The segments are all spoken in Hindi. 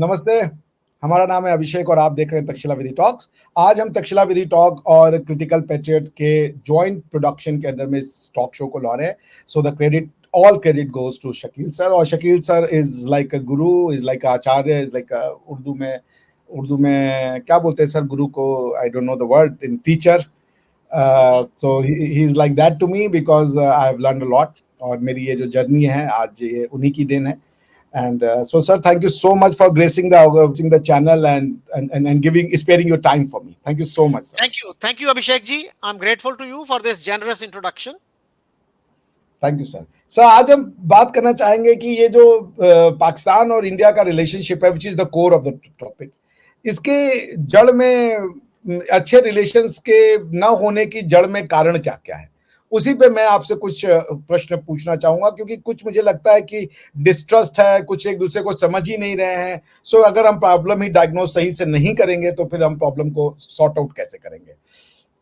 नमस्ते, हमारा नाम है अभिषेक और आप देख रहे हैं तक्षशिला विधि टॉक्स। आज हम तक्षशिला विधि टॉक और क्रिटिकल पैट्रियट के जॉइंट प्रोडक्शन के अंदर में इस टॉक शो को ला रहे हैं। So the credit all credit goes to Shakeel sir. और Shakeel sir is like a guru, is like acharya, is like Urdu में क्या बोलते हैं सर गुरु को? I don't know the word in teacher. So he's like that to me because I have learned a lot और मेरी ये जो जर्नी है आज ये उन्हीं की देन है। And so, sir, thank you so much for gracing the channel and giving sparing your time for me. Thank you so much, sir. Thank you, Abhishek ji. I'm grateful to you for this generous introduction. Thank you sir. Sir आज हम बात करना चाहेंगे कि ये जो पाकिस्तान और इंडिया का रिलेशनशिप है, which is the core of the topic, इसके जड़ में अच्छे रिलेशंस के न होने की जड़ में कारण क्या क्या है, उसी पे मैं आपसे कुछ प्रश्न पूछना चाहूंगा, क्योंकि कुछ मुझे लगता है कि डिस्ट्रस्ट है, कुछ एक दूसरे को समझ ही नहीं रहे हैं। सो अगर हम प्रॉब्लम ही डायग्नोज सही से नहीं करेंगे तो फिर हम प्रॉब्लम को सॉर्ट आउट कैसे करेंगे?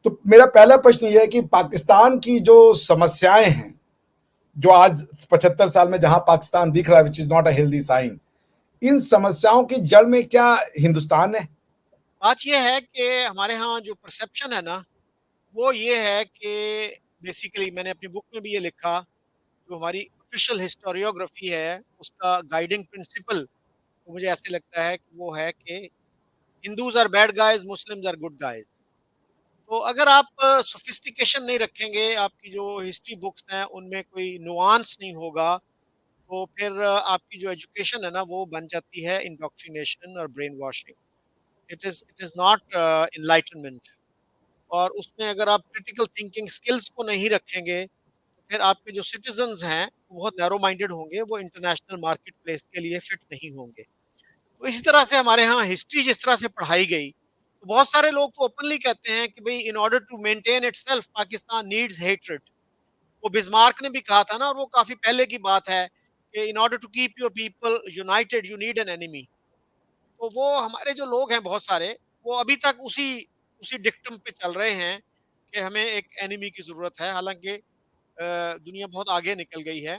तो मेरा पहला प्रश्न यह है कि पाकिस्तान की जो समस्याएं हैं, जो आज 75 साल में जहां पाकिस्तान दिख रहा है, which is not a healthy sign, इन समस्याओं की जड़ में क्या हिंदुस्तान है? बात यह है कि हमारे यहाँ जो परसेप्शन है ना, वो ये है कि बेसिकली मैंने अपनी बुक में भी ये लिखा, जो हमारी ऑफिशियल हिस्टोरियोग्राफी है, उसका गाइडिंग प्रिंसिपल तो मुझे ऐसे लगता है कि वो है कि Hindus are bad guys, Muslims are good guys. तो अगर आप सोफिस्टिकेशन नहीं रखेंगे, आपकी जो हिस्ट्री बुक्स हैं उनमें कोई नुआंस नहीं होगा, तो फिर आपकी जो एजुकेशन है ना वो बन जाती है इंडोक्ट्रिनेशन और brain washing. It is not enlightenment. और उसमें अगर आप क्रिटिकल थिंकिंग स्किल्स को नहीं रखेंगे, तो फिर आपके जो सिटीजन्स हैं वो बहुत नैरो माइंडेड होंगे, वो इंटरनेशनल मार्केट प्लेस के लिए फिट नहीं होंगे। तो इसी तरह से हमारे यहाँ हिस्ट्री जिस तरह से पढ़ाई गई, तो बहुत सारे लोग तो ओपनली कहते हैं कि भाई in order to maintain itself Pakistan needs hatred. वो बिस्मार्क ने भी कहा था ना, और वो काफी पहले की बात है कि in order to keep your people united you need an enemy. तो वो हमारे जो लोग हैं बहुत सारे, वो अभी तक उसी उसी डिक्टम पे चल रहे हैं कि हमें एक एनिमी की जरूरत है। हालांकि दुनिया बहुत आगे निकल गई है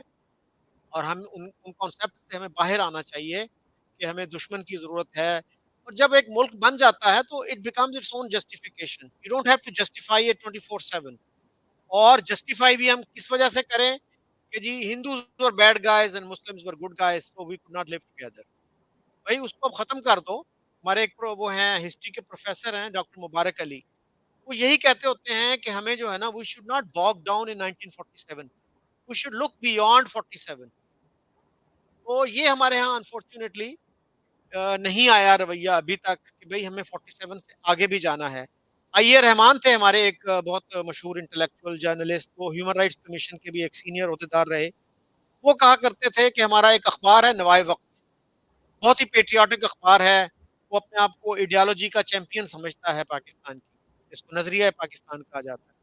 और हम उन कॉन्सेप्ट से हमें बाहर आना चाहिए कि हमें दुश्मन की ज़रूरत है। और जब एक मुल्क बन जाता है तो it becomes its own justification. You don't have to justify it 24/7। और जस्टिफाई भी हम किस वजह से करें कि जी Hindus were bad guys and Muslims were good guys, so we could not live together. भाई उसको अब खत्म कर दो। हमारे एक वो हैं हिस्ट्री के प्रोफेसर हैं डॉक्टर मुबारक अली, वो यही कहते होते हैं कि हमें जो है ना, we should not bog down in 1947, we should look beyond 47। तो ये हमारे यहाँ अनफॉर्चुनेटली नहीं आया रवैया अभी तक कि भाई हमें 47 से आगे भी जाना है। आईए रहमान थे हमारे एक बहुत मशहूर इंटेलेक्चुअल जर्नलिस्ट, वो ह्यूमन राइट्स कमीशन के भी एक सीनियर अहदेदार रहे। वो कहा करते थे कि हमारा एक अखबार है नवाए वक्त, बहुत ही पेट्रियाटिक अखबार है। वो अपने आप को आइडियोलॉजी का चैंपियन समझता है पाकिस्तान की, इसको नजरिया पाकिस्तान कहा जाता है।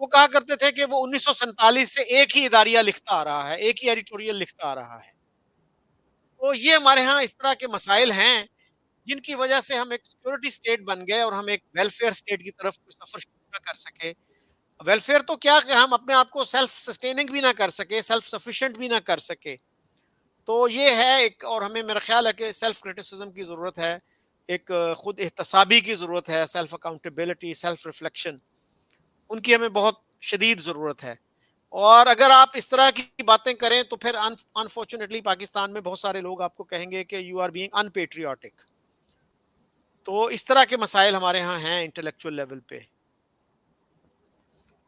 वो कहा करते थे कि वो 1947 से एक ही इदारिया लिखता आ रहा है, एक ही एडिटोरियल लिखता आ रहा है। तो ये हमारे यहाँ इस तरह के मसाइल हैं जिनकी वजह से हम एक सिक्योरिटी स्टेट बन गए और हम एक वेलफेयर स्टेट की तरफ कोई सफर शुरू ना कर सके। वेलफेयर तो क्या कि हम अपने आप को सेल्फ सस्टेनिंग भी ना कर सके, सेल्फ सफिशिएंट भी ना कर सके। तो ये है एक, और हमें मेरा ख्याल है कि सेल्फ क्रिटिसिज्म की ज़रूरत है, एक खुद एहतसाबी की ज़रूरत है, सेल्फ अकाउंटेबिलिटी, सेल्फ रिफ्लेक्शन, उनकी हमें बहुत शदीद ज़रूरत है। और अगर आप इस तरह की बातें करें तो फिर अनफॉर्चुनेटली पाकिस्तान में बहुत सारे लोग आपको कहेंगे कि यू आर बीइंग अनपेट्रियाटिक। तो इस तरह के मसाइल हमारे यहाँ हैं इंटेलेक्चुअल लेवल पे।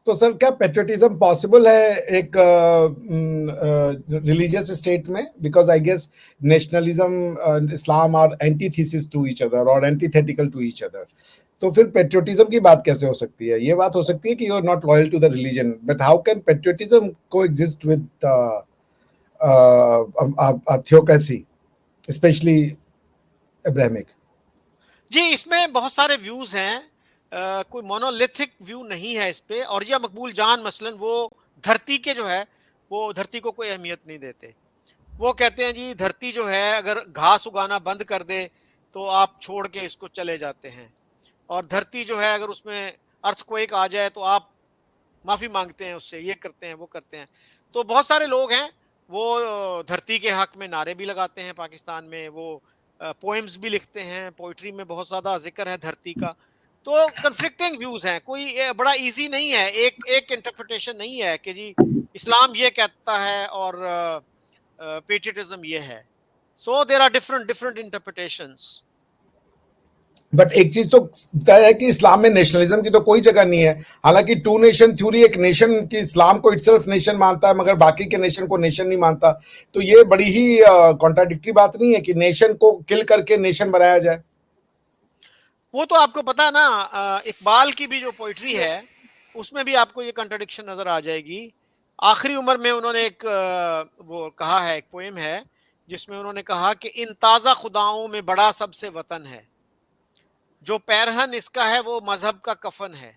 तो सर क्या पेट्रियटिज्म पॉसिबल है एक रिलीजियस स्टेट में? Because I guess nationalism, Islam are antithesis to each other और एंटीथेटिकल टू ईच अदर। तो फिर पेट्रियटिज्म की बात कैसे हो सकती है? ये बात हो सकती है कि you are not loyal to the religion, but how can patriotism को exist with theocracy, specially Abrahamic? जी, इसमें बहुत सारे व्यूज हैं। कोई मोनोलिथिक व्यू नहीं है इस पे। और यह मकबूल जान मसलन वो धरती के जो है, वो धरती को कोई अहमियत नहीं देते। वो कहते हैं जी धरती जो है अगर घास उगाना बंद कर दे तो आप छोड़ के इसको चले जाते हैं। और धरती जो है अगर उसमें अर्थक्वेक आ जाए तो आप माफी मांगते हैं उससे, ये करते हैं वो करते हैं। तो बहुत सारे लोग हैं वो धरती के हक में नारे भी लगाते हैं पाकिस्तान में। वो पोएम्स भी लिखते हैं, पोएट्री में बहुत ज़्यादा ज़िक्र है धरती का। तो कन्फ्लिक्टिंग व्यूज़ हैं, कोई बड़ा ईज़ी नहीं है, एक एक इंटरप्रिटेशन नहीं है कि जी इस्लाम ये कहता है और पैट्रियटिज़्म ये है। So there are different different interpretations. But एक चीज तो तय है कि इस्लाम में नेशनलिज्म की तो कोई जगह नहीं है। हालांकि टू नेशन थ्योरी एक नेशन की, इस्लाम को इटसेल्फ नेशन मानता है मगर बाकी के नेशन को नेशन नहीं मानता। तो ये बड़ी ही कॉन्ट्राडिक्टरी बात नहीं है कि नेशन को किल करके नेशन बनाया जाए। वो तो आपको पता है ना, इकबाल की भी जो पोइट्री है उसमें भी आपको ये कंट्रडिक्शन नजर आ जाएगी। आखिरी उम्र में उन्होंने एक वो कहा है, एक पोएम है जिसमें उन्होंने कहा कि इन ताज़ा खुदाओं में बड़ा सबसे वतन है, जो पैरहन इसका है वो मजहब का कफन है।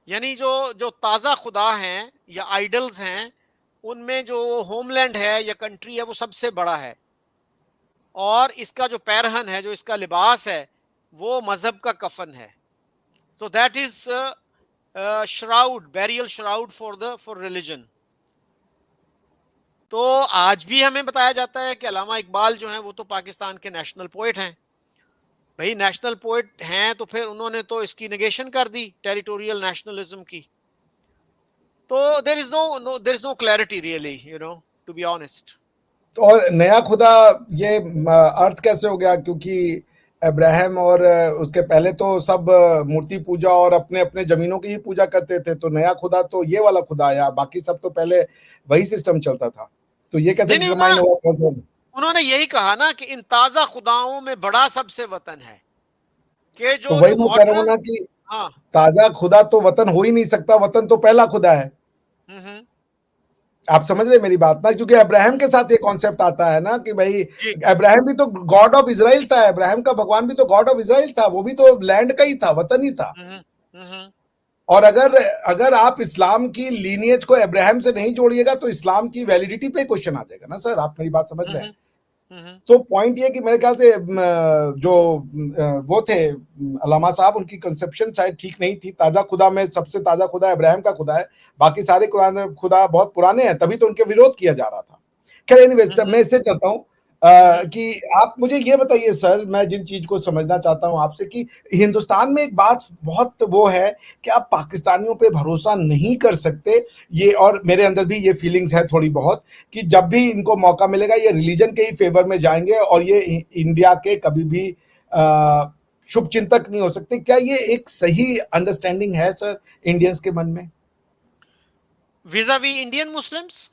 यानी जो जो ताज़ा खुदा हैं या आइडल्स हैं, उनमें जो होमलैंड है या कंट्री है वो सबसे बड़ा है, और इसका जो पैरहन है, जो इसका लिबास है, वो मजहब का कफन है। So that is shroud, burial shroud for religion. तो आज भी हमें बताया जाता है कि अल्लामा इकबाल जो हैं वो तो पाकिस्तान के नेशनल पोएट हैं। भाई नेशनल पोएट हैं तो फिर उन्होंने तो इसकी नेगेशन कर दी, टेरिटोरियल नेशनलिज्म की। तो there is no clarity really, to be honest. तो और नया खुदा, ये अर्थ कैसे हो गया? क्योंकि अब्राहम और उसके पहले तो सब मूर्ति पूजा और अपने अपने जमीनों की ही पूजा करते थे। तो नया खुदा तो ये वाला खुदा आया, बाकी सब तो पहले वही सिस्टम चलता था। तो ये कैसे नहीं नहीं, डिटरमाइन हुआ? उन्होंने यही कहा ना कि इन ताजा खुदाओं में बड़ा सबसे वतन है, कि तो जो वही जो मैं कह रहा हूँ मॉडर्न। ना कि हाँ। ताजा खुदा तो वतन हो ही नहीं सकता, वतन तो पहला खुदा है। हम्म। आप समझ रहे मेरी बात ना? क्योंकि अब्राहम के साथ ये कॉन्सेप्ट आता है ना कि भाई जी। अब्राहम भी तो गॉड ऑफ इजराइल था, अब्राहम का भगवान भी तो गॉड ऑफ इजराइल था, वो भी तो लैंड का ही था, वतन ही था। हम्म। हम्म। और अगर अगर आप इस्लाम की लीनियज को अब्राहम से नहीं जोड़िएगा तो इस्लाम की वैलिडिटी पे क्वेश्चन आ जाएगा ना सर। आप मेरी बात समझ रहे हैं? हम्म। तो पॉइंट ये कि मेरे ख्याल से जो वो थे अलामा साहब, उनकी कंसेप्शन शायद ठीक नहीं थी। ताजा खुदा में सबसे ताजा खुदा अब्राहम का खुदा है, बाकी सारे कुरान खुदा बहुत पुराने हैं, तभी तो उनके विरोध किया जा रहा था। खैर एनीवेज, मैं इससे चाहता हूँ कि आप मुझे ये बताइए सर, मैं जिन चीज को समझना चाहता हूं आपसे कि हिंदुस्तान में एक बात बहुत वो है कि आप पाकिस्तानियों पे भरोसा नहीं कर सकते। ये, और मेरे अंदर भी ये फीलिंग्स है थोड़ी बहुत कि जब भी इनको मौका मिलेगा ये रिलीजन के ही फेवर में जाएंगे और ये इंडिया के कभी भी शुभ चिंतक नहीं हो सकते। क्या ये एक सही अंडरस्टैंडिंग है सर इंडियंस के मन में विजा वी इंडियन मुस्लिम्स?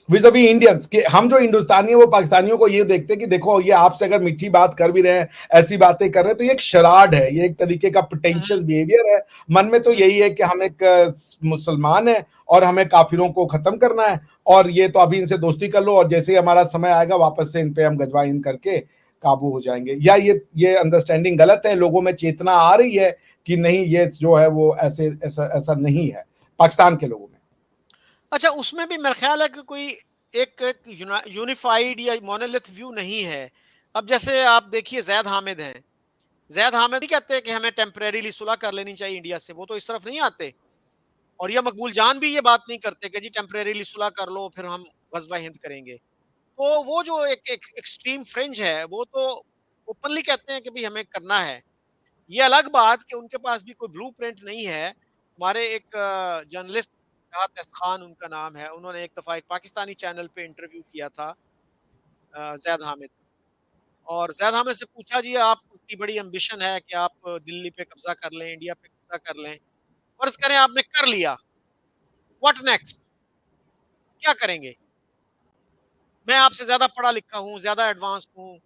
विज़ अभी इंडियंस कि हम जो हिंदुस्तानी है वो पाकिस्तानियों को ये देखते हैं कि देखो ये आपसे अगर मीठी बात कर भी रहे हैं, ऐसी बातें कर रहे हैं, तो ये एक शराड है, ये एक तरीके का प्रिटेंशियस बिहेवियर है। मन में तो यही है कि हम एक मुसलमान है और हमें काफिरों को खत्म करना है, और ये तो अभी इनसे दोस्ती कर लो और जैसे ही हमारा समय आएगा वापस से इन पे हम गजवा इन करके काबू हो जाएंगे। या ये अंडरस्टैंडिंग गलत है, लोगों में चेतना आ रही है कि नहीं ये जो है वो ऐसे ऐसा ऐसा नहीं है पाकिस्तान के लोगों में। अच्छा, उसमें भी मेरा ख्याल है कि कोई एक यूनिफाइड या मोनोलिथ व्यू नहीं है। अब जैसे आप देखिए जैद हामिद हैं, जैद हामिद ही कहते हैं कि हमें टेम्परेरीली सुलह कर लेनी चाहिए इंडिया से, वो तो इस तरफ नहीं आते। और यह मकबूल जान भी ये बात नहीं करते कि जी टेम्परेरीली सुलह कर लो फिर हम गजवा हिंद करेंगे। तो वो जो एक एक एक्सट्रीम फ्रिंज है वो तो ओपनली कहते हैं कि भाई हमें करना है। ये अलग बात कि उनके पास भी कोई ब्लूप्रिंट नहीं है। हमारे एक जर्नलिस्ट राहत खान उनका नाम है, उन्होंने एक दफ़ा एक पाकिस्तानी चैनल पे इंटरव्यू किया था ज़ैद हामिद, और ज़ैद हामिद से पूछा जी आपकी बड़ी एम्बिशन है कि आप दिल्ली पे कब्ज़ा कर लें, इंडिया पे कब्ज़ा कर लें। फ़र्ज़ करें आपने कर लिया, व्हाट नेक्स्ट? क्या करेंगे? मैं आपसे ज़्यादा पढ़ा लिखा हूँ, ज़्यादा एडवांस हूँ,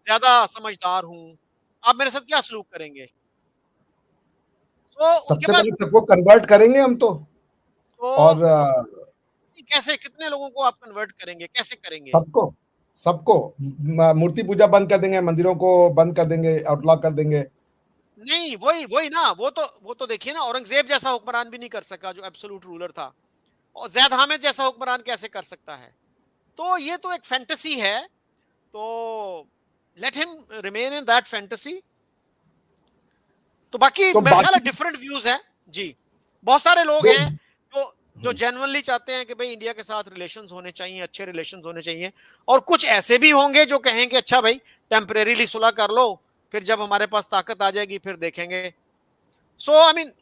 ज़्यादा समझदार हूँ, आप मेरे साथ क्या सलूक करेंगे? तो उनके सबसे पास पहले सबको कन्वर्ट करेंगे हम तो। तो और कैसे, कितने लोगों को आप कन्वर्ट करेंगे, कैसे करेंगे? सबको सबको मूर्ति पूजा बंद कर देंगे, मंदिरों को बंद कर देंगे, आउटलॉ कर देंगे। नहीं, वही वही ना, वो तो देखिए ना, औरंगज़ेब जैसा हुक्मरान भी नहीं कर सका जो एब्सोल्यूट रूलर था, और ज़ैद हामिद जैसा हुक्मरान कैसे कर सकता है? तो ये तो एक फैंटेसी है, तो let him remain in that fantasy. तो बाकी तो मेरा ख्याल है बाकी डिफरेंट व्यूज़ हैं। जी, बहुत सारे लोग जो हैं जो जो जेन्युइनली चाहते हैं कि भाई इंडिया के साथ रिलेशंस होने चाहिए, अच्छे रिलेशंस होने चाहिए। और कुछ ऐसे भी होंगे जो कहेंगे अच्छा भाई टेम्परेरीली सुलह कर लो, फिर जब हमारे पास ताकत आ जाएगी फिर देखेंगे। So I mean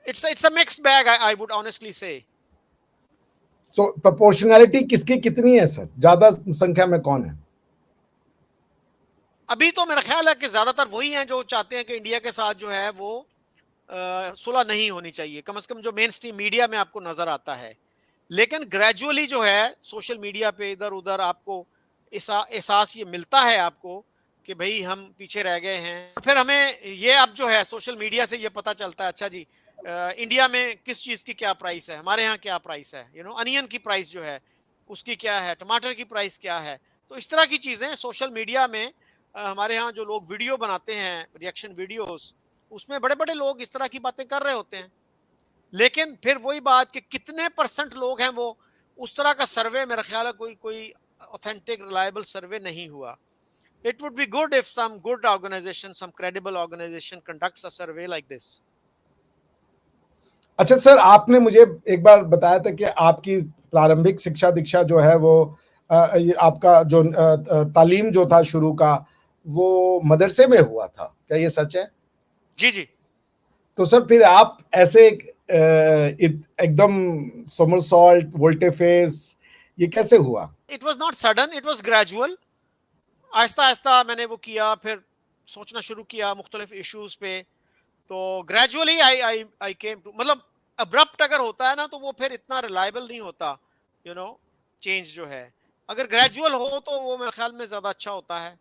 it's a mixed bag, I would honestly say. तो प्रोपोर्शनैलिटी किसकी कितनी है सर, ज्यादा संख्या में कौन है? अभी तो मेरा ख्याल है कि ज्यादातर वही हैं जो चाहते हैं कि इंडिया के साथ जो है वो सुलह नहीं होनी चाहिए, कम से कम जो मेन स्ट्रीम मीडिया में आपको नजर आता है। लेकिन ग्रेजुअली जो है सोशल मीडिया पे इधर उधर आपको एहसास ये मिलता है आपको कि भाई हम पीछे रह गए हैं। फिर हमें ये अब जो है सोशल मीडिया से ये पता चलता है अच्छा जी इंडिया में किस चीज की क्या प्राइस है, हमारे यहाँ क्या प्राइस है, अनियन की प्राइस जो है उसकी क्या है, टमाटर की प्राइस क्या है। तो इस तरह की चीजें सोशल मीडिया में हमारे यहाँ जो लोग वीडियो बनाते हैं रिएक्शन वीडियोस, उसमें बड़े बड़े लोग इस तरह की बातें कर रहे होते हैं। लेकिन फिर वही बात कि कितने परसेंट लोग हैं वो, उस तरह का सर्वे मेरा ख्याल है कोई कोई ऑथेंटिक रिलायबल सर्वे नहीं हुआ। It would be good if some good organisation, some credible organisation conducts a survey like this. अच्छा सर, आपने मुझे एक बार बताया था कि आपकी प्रारंभिक शिक्षा दीक्षा जो है वो ये आपका जो तालीम जो था शुरू का, वो मदरसे में हुआ था, क्या ये सच है? जी जी। तो सर फिर आप ऐसे एकदम सोमरसॉल्ट वोल्टे फेस, ये कैसे हुआ? It was not sudden, it was gradual. Aahista Aahista मैंने वो किया, फिर सोचना शुरू किया मुख्तलिफ इश्यूज पे। तो gradually I I I came to, मतलब अब्रप्ट अगर होता है ना तो वो फिर इतना रिलायबल नहीं होता, यू नो चेंज जो है। अगर ग्रेजुअल हो तो वो मेरे ख्याल में ज्यादा अच्छा होता है।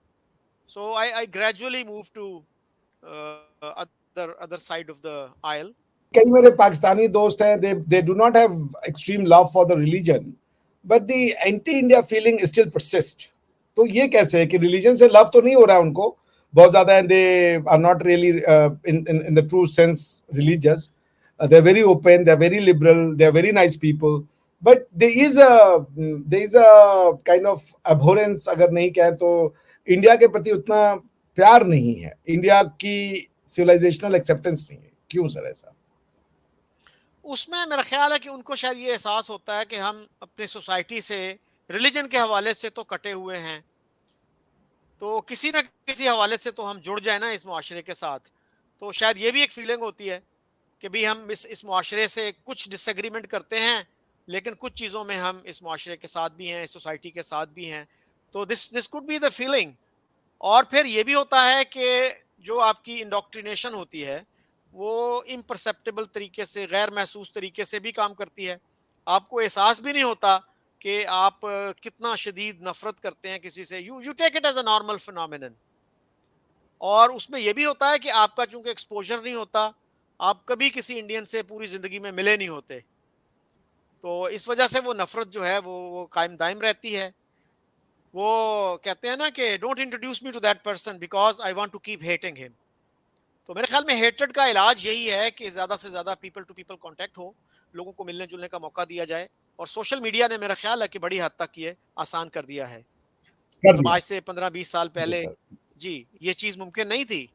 So I gradually move to other other side of the aisle. कई मेरे पाकिस्तानी दोस्त हैं, they do not have extreme love for the religion, but the anti India feeling still persist. तो ये कैसे है कि रिलीजन से लव तो नहीं हो रहा है उनको बहुत ज्यादा, and they are not really in the true sense religious, they are very open, they are very liberal, they are very nice people, but there is a kind of abhorrence, अगर नहीं कहें तो इंडिया के प्रति उतना प्यार नहीं है, इंडिया की सिविलाइजेशनल एक्सेप्टेंस नहीं है। क्यों सर ऐसा? उसमें मेरा ख्याल है कि उनको शायद ये एहसास होता है कि हम अपने सोसाइटी से रिलीजन के हवाले से तो कटे हुए हैं, तो किसी ना किसी हवाले से तो हम जुड़ जाए ना इस मुआशरे के साथ। तो शायद ये भी एक फीलिंग होती है कि भी हम इस मुआशरे से कुछ डिसएग्रीमेंट करते हैं, लेकिन कुछ चीज़ों में हम इस मुआशरे के साथ भी हैं, इस सोसाइटी के साथ भी हैं। तो this this could be the feeling. और फिर ये भी होता है कि जो आपकी इंडोक्ट्रिनेशन होती है वो इम्परसेप्टेबल तरीके से, गैर महसूस तरीके से भी काम करती है। आपको एहसास भी नहीं होता कि आप कितना शदीद नफरत करते हैं किसी से। You you take it as a normal phenomenon. और उसमें यह भी होता है कि आपका चूंकि एक्सपोजर नहीं होता, आप कभी किसी इंडियन से पूरी जिंदगी में मिले नहीं होते, तो इस वजह से वो नफरत जो है वो कायम दायम रहती है। वो कहते हैं ना कि don't introduce me to that person because I want to keep hating him. तो मेरे ख्याल में हेट्रेड का इलाज यही है कि ज्यादा से ज्यादा पीपल टू पीपल कांटेक्ट हो, लोगों को मिलने जुलने का मौका दिया जाए। और सोशल मीडिया ने मेरा ख्याल है कि बड़ी हद तक ये आसान कर दिया है। कर मतलब दिया। आज से 15-20 साल जी पहले सर। जी ये चीज मुमकिन नहीं थी।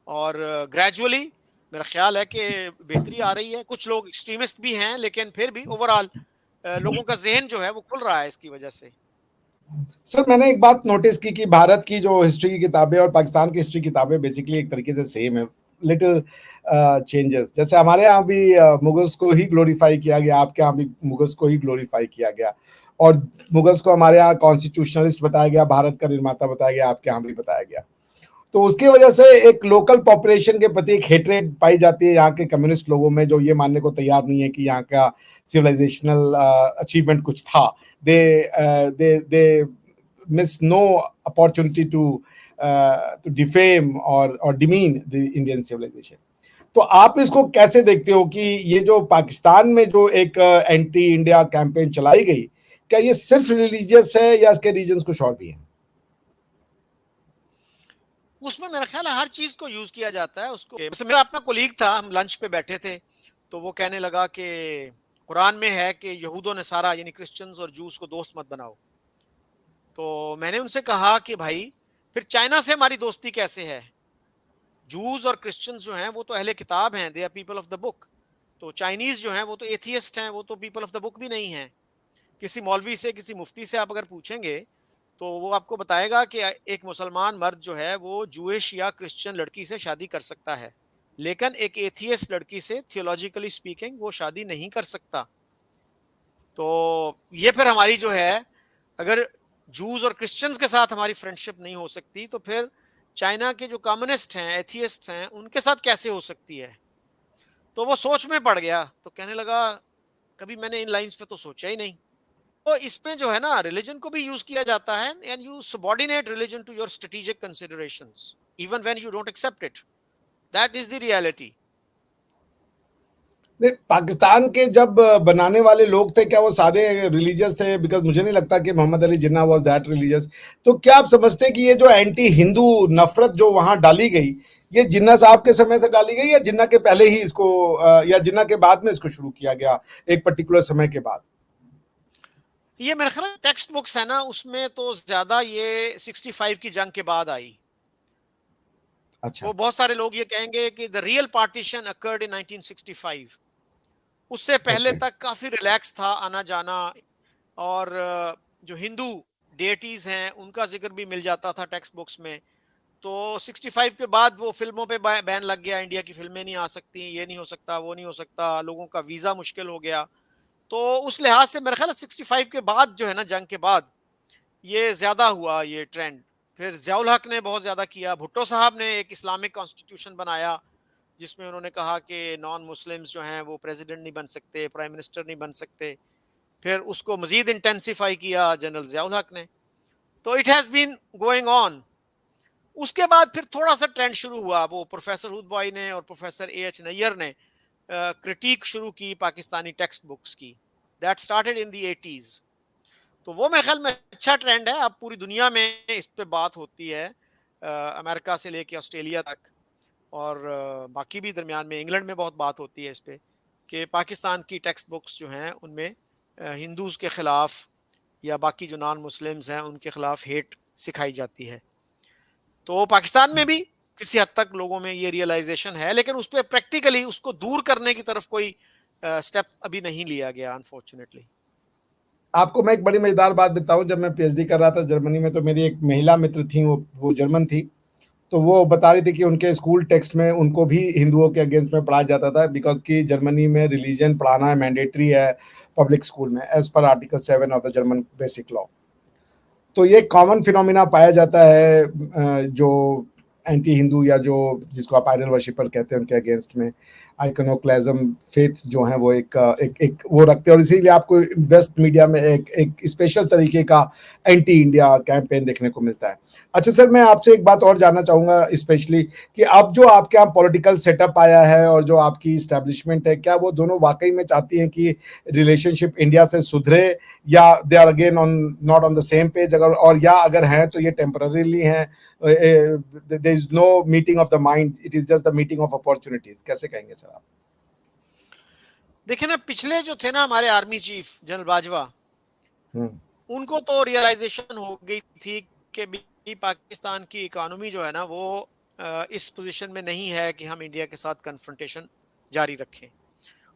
और ग्रेजुअली मेरा ख्याल है कि बेहतरी आ रही है। कुछ लोग एक्सट्रीमिस्ट भी हैं, लेकिन फिर भी ओवरऑल लोगों का जहन जो है वो खुल रहा है इसकी वजह से। सर मैंने एक बात नोटिस की कि भारत की जो हिस्ट्री की किताबें और पाकिस्तान की हिस्ट्री की किताबें बेसिकली एक तरीके से सेम है, लिटिल चेंजेस। जैसे हमारे यहाँ भी मुगल्स को ही ग्लोरीफाई किया गया, आपके यहाँ भी मुगल्स को ही ग्लोरीफाई किया गया, और मुगल्स को हमारे यहाँ कॉन्स्टिट्यूशनलिस्ट बताया गया, भारत का निर्माता बताया गया, आपके यहाँ भी बताया गया। तो उसकी वजह से एक लोकल पॉपुलेशन के प्रति एक हेट्रेड पाई जाती है यहाँ के कम्युनिस्ट लोगों में, जो ये मानने को तैयार नहीं है कि यहाँ का सिविलाइजेशनल अचीवमेंट कुछ था। They miss no opportunity to defame और डिमीन द इंडियन सिविलाइजेशन। तो आप इसको कैसे देखते हो कि ये जो पाकिस्तान में जो एक एंटी इंडिया कैंपेन चलाई गई, क्या ये सिर्फ रिलीजियस है या इसके रीजंस कुछ और भी हैं? उसमें मेरा ख्याल है हर चीज को यूज किया जाता है उसको। जैसे मेरा अपना कोलीग था, हम लंच पे बैठे थे, तो वो कहने लगा कि कुरान में है कि यहूदों ने सारा यानी क्रिश्चियंस और जूस को दोस्त मत बनाओ। तो मैंने उनसे कहा कि भाई फिर चाइना से हमारी दोस्ती कैसे है? जूस और क्रिश्चियंस जो हैं वो तो अहले किताब हैं, they are people of the book. तो चाइनीज़ जो हैं वो तो एथियस्ट हैं, वो तो पीपल ऑफ द बुक भी नहीं हैं। किसी मौलवी से, किसी मुफ्ती से आप अगर पूछेंगे, तो वो आपको बताएगा कि एक मुसलमान मर्द जो है वो जूइश या क्रिश्चियन लड़की से शादी कर सकता है। लेकिन एक एथियस्ट लड़की से थियोलॉजिकली स्पीकिंग वो शादी नहीं कर सकता। तो ये फिर हमारी जो है, अगर जूस और क्रिश्चियंस के साथ हमारी फ्रेंडशिप नहीं हो सकती, तो फिर चाइना के जो कम्युनिस्ट हैं, एथियस्ट्स हैं, उनके साथ कैसे हो सकती है? तो वो सोच में पड़ गया, तो कहने लगा कभी मैंने इन लाइन्स पे तो सोचा ही नहीं। तो इसमें जो है ना, रिलीजन को भी यूज किया जाता है, and you subordinate religion to your strategic considerations even when you don't accept it. That is the reality. Pakistan के जब बनाने वाले लोग थे, क्या वो सारे रिलीजियस थे? बिकॉज मुझे नहीं लगता कि Mohammad Ali Jinnah was that religious. तो क्या आप समझते हैं कि ये जो एंटी हिंदू नफरत जो वहां डाली गई, ये जिन्ना साहब के समय से डाली गई, या जिन्ना के पहले ही इसको या जिन्ना के बाद में इसको शुरू किया गया एक पर्टिकुलर समय के बाद? ये मेरे ख्याल टेक्स्ट बुक्स है ना, उसमें तो ज्यादा ये 65 की जंग के बाद आई। अच्छा। वो बहुत सारे लोग ये कहेंगे कि the real partition occurred in 1965। उससे पहले ओके। तक काफी रिलैक्स था आना जाना, और जो हिंदू डेटीज हैं उनका जिक्र भी मिल जाता था टेक्स्ट बुक्स में। तो 65 के बाद वो फिल्मों पे बैन लग गया, इंडिया की फिल्में नहीं आ सकती, ये नहीं हो सकता, वो नहीं हो सकता, लोगों का वीजा मुश्किल हो गया। तो उस लिहाज से मेरे ख्याल 65 के बाद जो है ना, जंग के बाद ये ज्यादा हुआ ये ट्रेंड। फिर जियाउल हक ने बहुत ज्यादा किया, भुट्टो साहब ने एक इस्लामिक कॉन्स्टिट्यूशन बनाया जिसमें उन्होंने कहा कि नॉन मुस्लिम्स जो हैं वो प्रेसिडेंट नहीं बन सकते, प्राइम मिनिस्टर नहीं बन सकते। फिर उसको मजीद इंटेंसिफाई किया जनरल जियाउल हक ने। तो it has been going on. उसके बाद फिर थोड़ा सा ट्रेंड शुरू हुआ, वो प्रोफेसर हुदबॉय ने और प्रोफेसर ए एच नैयर ने क्रिटिक शुरू की पाकिस्तानी टेक्स्ट बुक्स की। That started in the 80s। तो वो मेरे ख्याल में अच्छा ट्रेंड है, अब पूरी दुनिया में इस पे बात होती है, अमेरिका से लेके ऑस्ट्रेलिया तक, और बाकी भी दरमियान में इंग्लैंड में बहुत बात होती है इस पे, कि पाकिस्तान की टेक्स्ट बुक्स जो हैं उनमें हिंदूज के खिलाफ या बाकी जो नॉन मुस्लिम्स हैं उनके खिलाफ हेट सिखाई जाती है। तो पाकिस्तान में भी किसी हद तक लोगों में ये रियलाइजेशन है, लेकिन उस पर प्रैक्टिकली उसको दूर करने की तरफ कोई स्टेप अभी नहीं लिया गया, अनफॉर्चुनेटली। आपको मैं एक बड़ी मजेदार बात बताऊं, जब मैं पीएचडी कर रहा था जर्मनी में, तो मेरी एक महिला मित्र थी, वो जर्मन थी। तो वो बता रही थी कि उनके स्कूल टेक्स्ट में उनको भी हिंदुओं के अगेंस्ट में पढ़ाया जाता था, बिकॉज कि जर्मनी में रिलीजन पढ़ाना मैंडेटरी है पब्लिक स्कूल में, as per article 7 of the German basic law. तो ये कॉमन फिनोमिना पाया जाता है जो एंटी हिंदू या जो जिसको आप आइडल वर्शिपर कहते हैं उनके अगेंस्ट में आइकोनोक्लाज्म फेथ जो है वो एक वो रखते हैं, और इसीलिए आपको वेस्ट मीडिया में एक स्पेशल तरीके का एंटी इंडिया कैंपेन देखने को मिलता है। अच्छा सर, मैं आपसे एक बात और जानना चाहूंगा, स्पेशली कि अब जो आपके यहाँ पॉलिटिकल सेटअप आया है और जो आपकी इस्टेब्लिशमेंट है, क्या वो दोनों वाकई में चाहती हैं कि रिलेशनशिप इंडिया से सुधरे, या they are again on not on the same page? अगर और या अगर हैं तो ये टेम्पररीली हैं, there is no meeting of the mind, it is just the meeting of opportunities, कैसे कहेंगे सर आप? देखिए ना, पिछले जो थे ना हमारे आर्मी चीफ जनरल बाजवा, हम्म। उनको तो रियलाइजेशन हो गई थी कि भी पाकिस्तान की इकोनॉमी जो है ना वो इस पोजीशन में नहीं है कि हम इंडिया के साथ कन्फ्रंटेशन जारी रखें।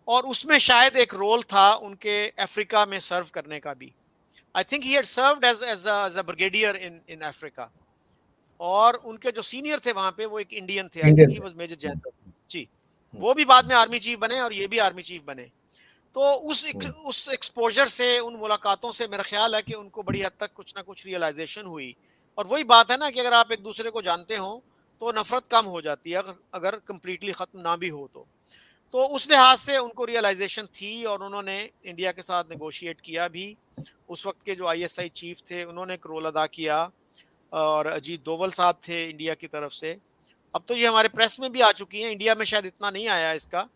और उसमें शायद एक रोल था उनके अफ्रीका में सर्व करने का भी। I think he had served as a brigadier in in Africa. और उनके जो सीनियर थे वहां पे वो एक इंडियन थे, आई थिंक इंडियन ही थे। Was major general. जी। वो भी बाद में आर्मी चीफ बने और ये भी आर्मी चीफ बने। तो उस एक्सपोजर से, उन मुलाकातों से मेरा ख्याल है कि उनको बड़ी हद तक कुछ ना कुछ रियलाइजेशन हुई। और वही बात है ना कि अगर आप एक दूसरे को जानते हो तो नफरत कम हो जाती है, अगर अगर कंप्लीटली खत्म ना भी हो तो उस लिहाज से उनको रियलाइजेशन थी और उन्होंने इंडिया के साथ नेगोशिएट किया भी। उस वक्त के जो आईएसआई चीफ थे उन्होंने एक रोल अदा किया, और अजीत डोवल साहब थे इंडिया की तरफ से। अब तो ये हमारे प्रेस में भी आ चुकी हैं, इंडिया में शायद इतना नहीं आया इसका।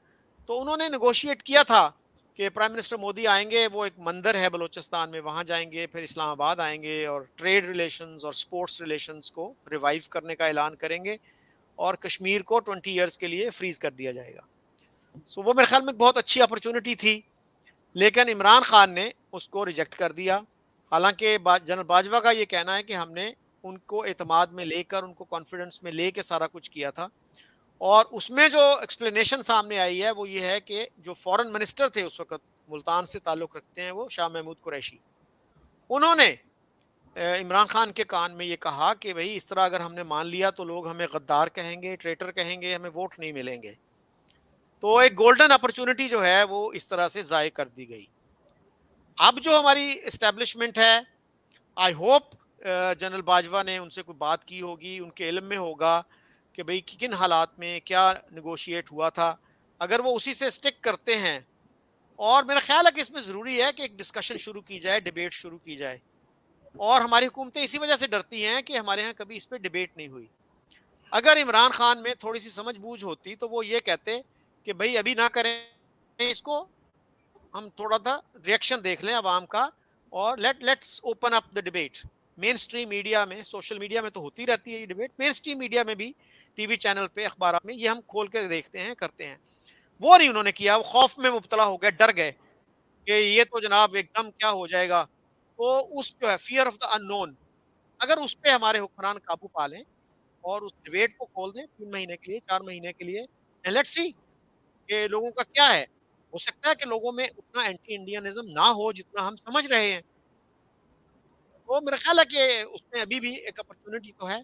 तो उन्होंने नेगोशिएट किया था कि प्राइम मिनिस्टर मोदी आएंगे, वो एक मंदिर है बलूचिस्तान में, वहां जाएंगे, फिर इस्लामाबाद आएंगे और ट्रेड रिलेशंस और स्पोर्ट्स रिलेशंस को रिवाइव करने का ऐलान करेंगे, और कश्मीर को 20 ईयर्स के लिए फ्रीज कर दिया जाएगा। सो वो मेरे ख्याल में बहुत अच्छी अपॉर्चुनिटी थी, लेकिन इमरान खान ने उसको रिजेक्ट कर दिया। हालांकि जनरल बाजवा का ये कहना है कि हमने उनको एतमाद में लेकर, उनको कॉन्फिडेंस में लेकर सारा कुछ किया था। और उसमें जो एक्सप्लेनेशन सामने आई है वो ये है कि जो फॉरेन मिनिस्टर थे उस वक़्त, मुल्तान से ताल्लुक़ रखते हैं वो शाह महमूद कुरैशी। उन्होंने इमरान खान के कान में ये कहा कि भई इस तरह अगर हमने मान लिया तो लोग हमें गद्दार कहेंगे, ट्रेटर कहेंगे, हमें वोट नहीं मिलेंगे। तो एक गोल्डन अपॉर्च्युनिटी जो है वो इस तरह से ज़ाय कर दी गई। अब जो हमारी एस्टेब्लिशमेंट है, आई होप जनरल बाजवा ने उनसे कोई बात की होगी, उनके इल्म में होगा कि भई कि किन हालात में क्या नेगोशिएट हुआ था। अगर वो उसी से स्टिक करते हैं, और मेरा ख़्याल है कि इसमें ज़रूरी है कि एक डिस्कशन शुरू की जाए, डिबेट शुरू की जाए। और हमारी हुकूमतें इसी वजह से डरती हैं कि हमारे यहाँ कभी इस पे डिबेट नहीं हुई। अगर इमरान खान में थोड़ी-सी समझ-बूझ होती तो वो ये कहते कि भई अभी ना करें इसको, हम थोड़ा-सा रिएक्शन देख लें अवाम का, और let's open up the debate. Main stream media में, सोशल मीडिया में तो होती रहती है ये डिबेट, मेन स्ट्रीम मीडिया में भी, टीवी चैनल पे, अखबारात में, ये हम खोल के देखते हैं, करते हैं। वो नहीं उन्होंने किया, वो खौफ में मुब्तला हो गए, डर गए कि ये तो जनाब एकदम क्या हो जाएगा। तो उस जो है फ़ियर ऑफ द अननोन, अगर उस पे हमारे हुक्मरान काबू पा लें और उस डिबेट को खोल दें 3 महीने के लिए, 4 महीने के लिए, एंड लेट्स सी कि लोगों का क्या है। हो सकता है कि लोगों में उतना एंटी इंडियनिज़्म ना हो जितना हम समझ रहे हैं। तो मेरा ख़्याल है कि उसमें अभी भी एक अपॉर्च्युनिटी तो है।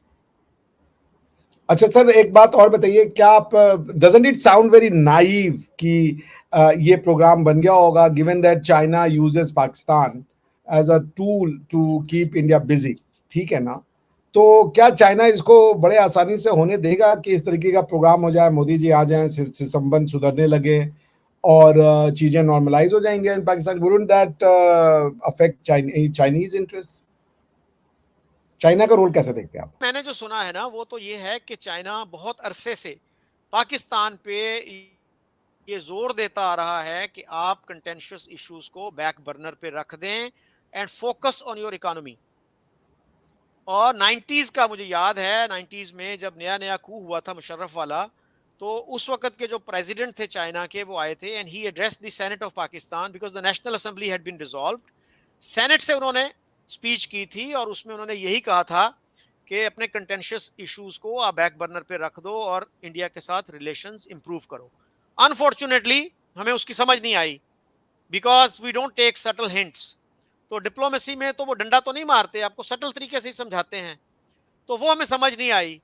अच्छा सर, एक बात और बताइए, क्या आप, doesn't it sound very naive कि ये प्रोग्राम बन गया होगा given that China uses Pakistan as a tool to keep India busy, ठीक है ना? तो क्या चाइना इसको बड़े आसानी से होने देगा कि इस तरीके का प्रोग्राम हो जाए, मोदी जी आ जाएं, संबंध सुधरने लगे और चीजें नॉर्मलाइज हो जाएं India and Pakistan? Wouldn't that affect Chinese interest? China का रोल कैसे देखते हैं आप? मैंने जो सुना है ना वो तो ये है कि चाइना बहुत अरसे से पाकिस्तान पे ये ज़ोर देता आ रहा है कि आप कंटेंशियस इश्यूज़ को बैक बर्नर पे रख दें and focus on your economy. और 90s का मुझे याद है, 90s में जब नया-नया कू हुआ था मुशर्रफ वाला, तो उस वक़्त के जो प्रेज़िडेंट थे चाइना के वो आए थे and he addressed the senate of Pakistan because the national assembly had been dissolved. Senate से उन्होंने स्पीच की थी और उसमें उन्होंने यही कहा था कि अपने कंटेंशियस इश्यूज़ को आप बैक बर्नर पे रख दो और इंडिया के साथ रिलेशंस इंप्रूव करो। अनफॉर्च्यूनेटली हमें उसकी समझ नहीं आई, because we don't take subtle hints. तो डिप्लोमेसी में तो वो डंडा तो नहीं मारते, आपको सटल तरीके से ही समझाते हैं। तो वो हमें समझ नहीं आई।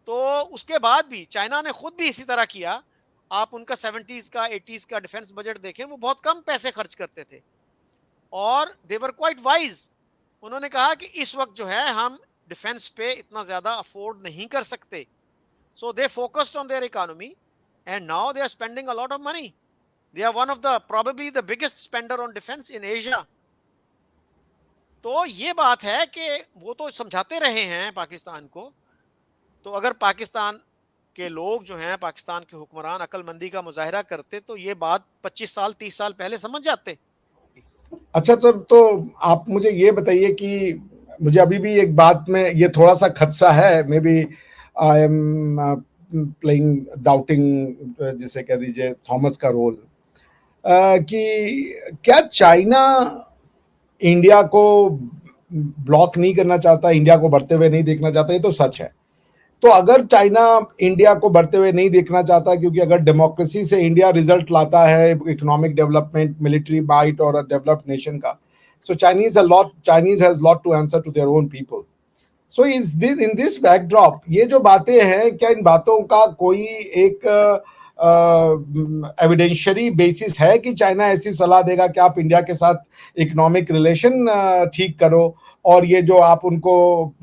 तो उसके बाद भी चाइना ने खुद भी इसी तरह किया। आप उनका 70s का 80s का डिफेंस बजट देखें, वो बहुत कम पैसे खर्च करते थे और दे वर क्वाइट वाइज। उन्होंने कहा कि इस वक्त जो है हम डिफेंस पे इतना ज्यादा अफोर्ड नहीं कर सकते। So they focused on their economy and now they are spending a lot of money. They are one of the probably the biggest spender on defence in Asia. तो ये बात है कि वो तो समझाते रहे हैं पाकिस्तान को। तो अगर पाकिस्तान के लोग जो हैं, पाकिस्तान के हुक्मरान अक्लमंदी का मुज़ाहिरा करते तो ये बात 25 साल 30 साल पहले समझ जाते। अच्छा सर, तो आप मुझे ये बताइए कि मुझे अभी भी एक बात में ये थोड़ा-सा खदशा है, maybe I am playing doubting, जिसे कह दीजिए थॉमस का रोल, कि क्या चाइना इंडिया को ब्लॉक नहीं करना चाहता, इंडिया को बढ़ते हुए नहीं देखना चाहता? ये तो सच है। तो अगर चाइना इंडिया को बढ़ते हुए नहीं देखना चाहता, क्योंकि अगर डेमोक्रेसी से इंडिया रिजल्ट लाता है, इकोनॉमिक डेवलपमेंट, मिलिट्री बाइट और डेवलप्ड नेशन का, so Chinese has lot to answer to their own people. So is this in this backdrop, ये जो बातें हैं, क्या इन बातों का कोई एक एविडेंशियरी बेसिस है कि चाइना ऐसी सलाह देगा कि आप इंडिया के साथ इकोनॉमिक रिलेशन ठीक करो और ये जो आप उनको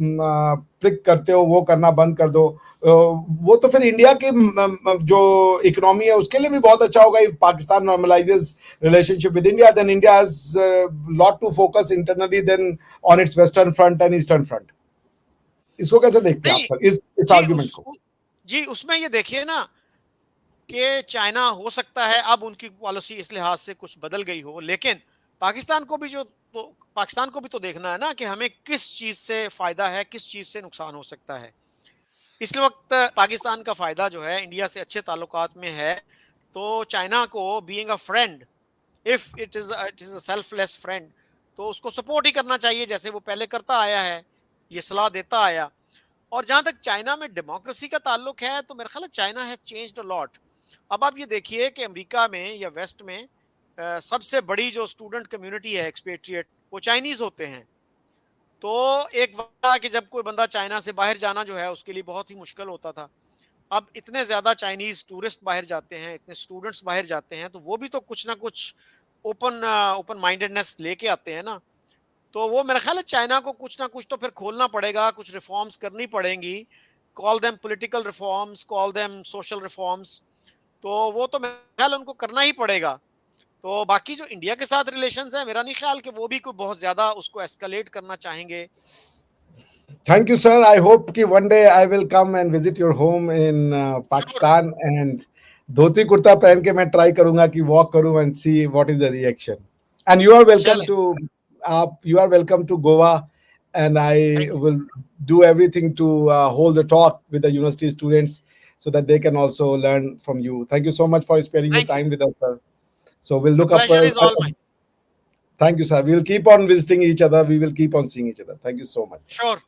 प्रिक करते हो वो करना बंद कर दो? वो तो फिर इंडिया के जो इकोनॉमी है उसके लिए भी बहुत अच्छा होगा। If Pakistan normalises relationship with India, then India has lot to focus internally than on its western front and eastern front. इसको कैसे देखते हैं आप नहीं, सर, इस जी आर्ग्यूमेंट को? जी उसमें ये देखिए ना कि चाइना हो सकता है अब उनकी पॉलिसी इस लिहाज से कुछ बदल गई हो, लेकिन पाकिस्तान को भी पाकिस्तान को भी तो देखना है ना कि हमें किस चीज से फायदा है, किस चीज से नुकसान हो सकता है। इस वक्त पाकिस्तान का फायदा जो है इंडिया से अच्छे ताल्लुकात में है। तो चाइना को being a friend, if it is a selfless friend, तो उसको सपोर्ट ही करना चाहिए जैसे वो पहले करता आया है, ये सलाह देता आया। और जहाँ तक चाइना में डेमोक्रेसी का ताल्लुक है, तो मेरा ख्याल है China has changed a lot. अब आप ये देखिए कि अमेरिका में या वेस्ट में सबसे बड़ी जो स्टूडेंट कम्युनिटी है एक्सपेट्रिएट, वो चाइनीज़ होते हैं। तो एक वक़्त था कि जब कोई बंदा चाइना से बाहर जाना जो है उसके लिए बहुत ही मुश्किल होता था। अब इतने ज़्यादा चाइनीज़ टूरिस्ट बाहर जाते हैं, इतने स्टूडेंट्स बाहर जाते हैं, तो वो भी तो कुछ ना कुछ ओपन माइंडेडनेस लेके आते हैं ना। तो वो मेरा ख़्याल है चाइना को कुछ ना कुछ तो फिर खोलना पड़ेगा, कुछ रिफ़ॉर्म्स करनी पड़ेंगी। Call them political reforms, call them social reforms. तो वो तो मेरा ख़्याल है उनको करना ही पड़ेगा। तो बाकी जो इंडिया के साथ रिलेशंस हैं, मेरा नहीं ख़्याल कि वो भी कोई बहुत ज़्यादा उसको एस्केलेट करना चाहेंगे। Thank you, sir. I hope कि one day I will come and visit your home in sure, Pakistan and dhoti kurta पहन के मैं ट्राई करूंगा कि वॉक करूं and see what is the reaction. And you are welcome चलें, to Goa, and I thank you. will do everything to hold a talk with the university students so that they can also learn from you. Thank you so much for sparing your thank you. time with us, sir. So we'll the look up. Pleasure is all mine. Thank you, sir. We will keep on visiting each other. We will keep on seeing each other. Thank you so much, sir. Sure.